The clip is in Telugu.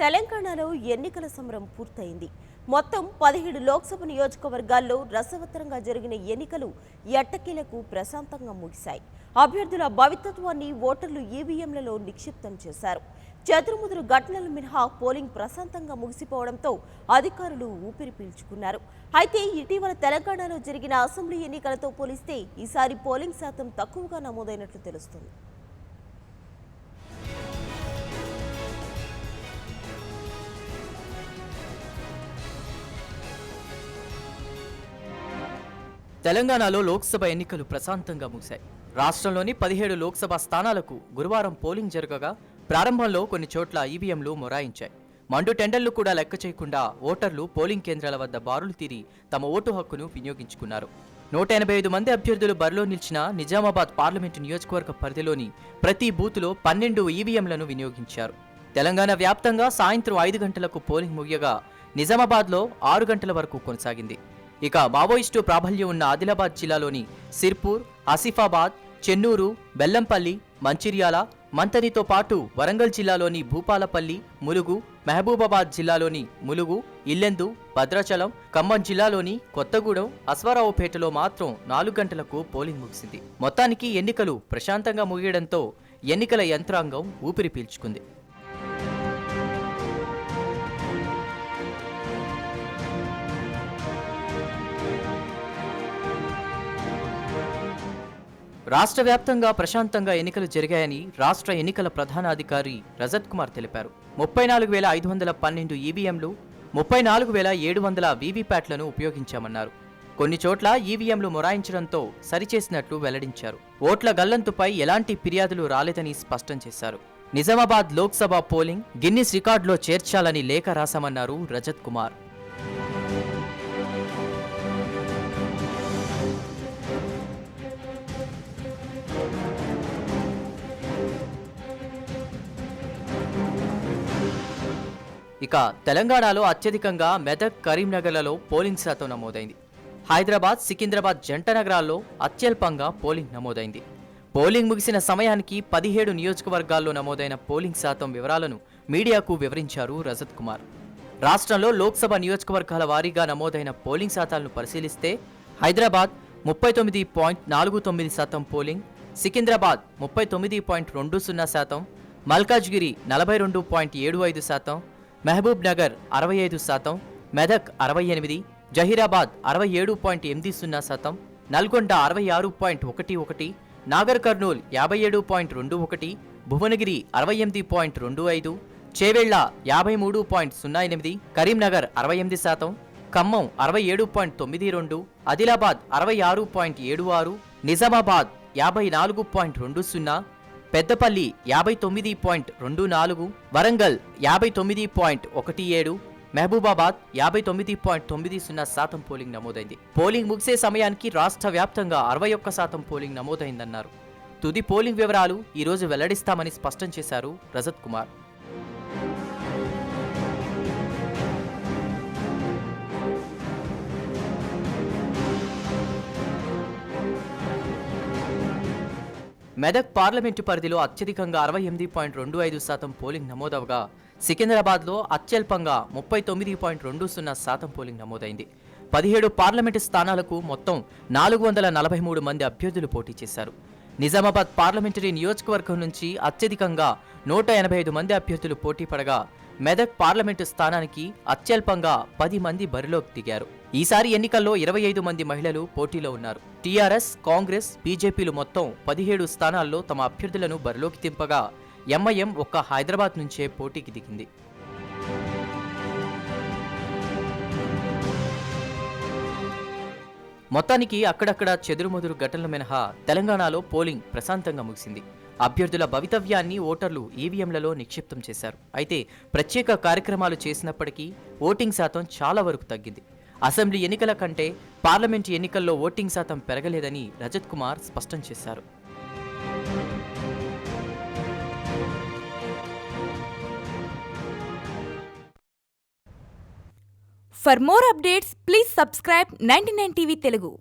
తెలంగాణలో ఎన్నికల సమరం పూర్తయింది. మొత్తం 17 లోక్సభ నియోజకవర్గాల్లో రసవత్తరంగా జరిగిన ఎన్నికలు ఎట్టకేలకు ప్రశాంతంగా ముగిశాయి. అభ్యర్థుల భవితత్వాన్ని ఓటర్లు ఈవీఎంలలో నిక్షిప్తం చేశారు. చెదురుముదురు ఘటనలు మినహా పోలింగ్ ప్రశాంతంగా ముగిసిపోవడంతో అధికారులు ఊపిరి పీల్చుకున్నారు. అయితే ఇటీవల తెలంగాణలో జరిగిన అసెంబ్లీ ఎన్నికలతో పోలిస్తే ఈసారి పోలింగ్ శాతం తక్కువగా నమోదైనట్లు తెలుస్తుంది. తెలంగాణలో లోక్సభ ఎన్నికలు ప్రశాంతంగా ముగిశాయి. రాష్ట్రంలోని 17 లోక్సభ స్థానాలకు గురువారం పోలింగ్ జరగగా ప్రారంభంలో కొన్ని చోట్ల ఈవీఎంలు మొరాయించాయి. మండు టెండర్లు కూడా లెక్క చేయకుండా ఓటర్లు పోలింగ్ కేంద్రాల వద్ద బారులు తీరి తమ ఓటు హక్కును వినియోగించుకున్నారు. 185 మంది అభ్యర్థులు బరిలో నిలిచిన నిజామాబాద్ పార్లమెంటు నియోజకవర్గ పరిధిలోని ప్రతి బూతులో 12 ఈవీఎంలను వినియోగించారు. తెలంగాణ వ్యాప్తంగా సాయంత్రం 5 గంటలకు పోలింగ్ ముగియగా నిజామాబాద్లో 6 గంటల వరకు కొనసాగింది. ఇక మావోయిస్టు ప్రాబల్యం ఉన్న ఆదిలాబాద్ జిల్లాలోని సిర్పూర్, ఆసిఫాబాద్, చెన్నూరు, బెల్లంపల్లి, మంచిర్యాల, మంతనితో పాటు వరంగల్ జిల్లాలోని భూపాలపల్లి, ములుగు, మహబూబాబాద్ జిల్లాలోని ములుగు, ఇల్లెందు, భద్రాచలం, ఖమ్మం జిల్లాలోని కొత్తగూడెం, అశ్వారావుపేటలో మాత్రం 4 గంటలకు పోలింగ్ ముగిసింది. మొత్తానికి ఎన్నికలు ప్రశాంతంగా ముగియడంతో ఎన్నికల యంత్రాంగం ఊపిరి పీల్చుకుంది. రాష్ట్ర వ్యాప్తంగా ప్రశాంతంగా ఎన్నికలు జరిగాయని రాష్ట్ర ఎన్నికల ప్రధానాధికారి రజత్ కుమార్ తెలిపారు. 34,512 ఈవీఎంలు, 34,700 వీవీప్యాట్లను ఉపయోగించామన్నారు. కొన్ని చోట్ల ఈవీఎంలు మొరాయించడంతో సరిచేసినట్లు వెల్లడించారు. ఓట్ల గల్లంతుపై ఎలాంటి ఫిర్యాదులు రాలేదని స్పష్టం చేశారు. నిజామాబాద్ లోక్సభ పోలింగ్ గిన్నిస్ రికార్డులో చేర్చాలని లేఖ రాశామన్నారు రజత్ కుమార్. ఇక తెలంగాణలో అత్యధికంగా మెదక్, కరీంనగర్లలో పోలింగ్ శాతం నమోదైంది. హైదరాబాద్, సికింద్రాబాద్ జంట నగరాల్లో అత్యల్పంగా పోలింగ్ నమోదైంది. పోలింగ్ ముగిసిన సమయానికి 17 నియోజకవర్గాల్లో నమోదైన పోలింగ్ శాతం వివరాలను మీడియాకు వివరించారు రజత్ కుమార్. రాష్ట్రంలో లోక్సభ నియోజకవర్గాల వారీగా నమోదైన పోలింగ్ శాతాలను పరిశీలిస్తే హైదరాబాద్ 39.49% పోలింగ్, సికింద్రాబాద్ 39.20%, మల్కాజ్గిరి 42.75%, మహబూబ్ నగర్ 65%, మెదక్ 68%, జహీరాబాద్ 67.80%, నల్గొండ 66.11%, నాగర్ కర్నూల్ 57.21%, భువనగిరి 68.25%, చేవెళ్ల 53.08%, కరీంనగర్ 68%, ఖమ్మం 67.92%, ఆదిలాబాద్ 66.76%, నిజామాబాద్ 54.20%, పెద్దపల్లి 59.24%, వరంగల్ 59.17%, మహబూబాబాద్ 59.90% పోలింగ్ నమోదైంది. పోలింగ్ ముగిసే సమయానికి రాష్ట్ర వ్యాప్తంగా 61% పోలింగ్ నమోదైందన్నారు. తుది పోలింగ్ వివరాలు ఈరోజు వెల్లడిస్తామని స్పష్టం చేశారు రజత్ కుమార్. మెదక్ పార్లమెంటు పరిధిలో అత్యధికంగా 68.25% పోలింగ్ నమోదవగా సికింద్రాబాద్లో అత్యల్పంగా 39.20% పోలింగ్ నమోదైంది. 17 పార్లమెంటు స్థానాలకు మొత్తం 443 మంది అభ్యర్థులు పోటీ చేశారు. నిజామాబాద్ పార్లమెంటరీ నియోజకవర్గం నుంచి అత్యధికంగా 185 మంది అభ్యర్థులు పోటీ పడగా మెదక్ పార్లమెంటు స్థానానికి అత్యల్పంగా 10 మంది బరిలోకి దిగారు. ఈసారి ఎన్నికల్లో 25 మంది మహిళలు పోటీలో ఉన్నారు. టీఆర్ఎస్, కాంగ్రెస్, బీజేపీలు మొత్తం 17 స్థానాల్లో తమ అభ్యర్థులను బరిలోకి దింపగా ఎంఐఎం ఒక్క హైదరాబాద్ నుంచే పోటీకి దిగింది. మొత్తానికి అక్కడక్కడ చెదురుమదురు ఘటనలు మినహా తెలంగాణలో పోలింగ్ ప్రశాంతంగా ముగిసింది. అభ్యర్థుల భవితవ్యాన్ని ఓటర్లు ఈవీఎంలలో నిక్షిప్తం చేశారు. అయితే ప్రత్యేక కార్యక్రమాలు చేసినప్పటికీ ఓటింగ్ శాతం చాలా వరకు తగ్గింది. అసెంబ్లీ ఎన్నికల కంటే పార్లమెంటు ఎన్నికల్లో ఓటింగ్ శాతం పెరగలేదని రజత్ కుమార్ స్పష్టం చేశారు. For more updates, please subscribe 99 TV Telugu.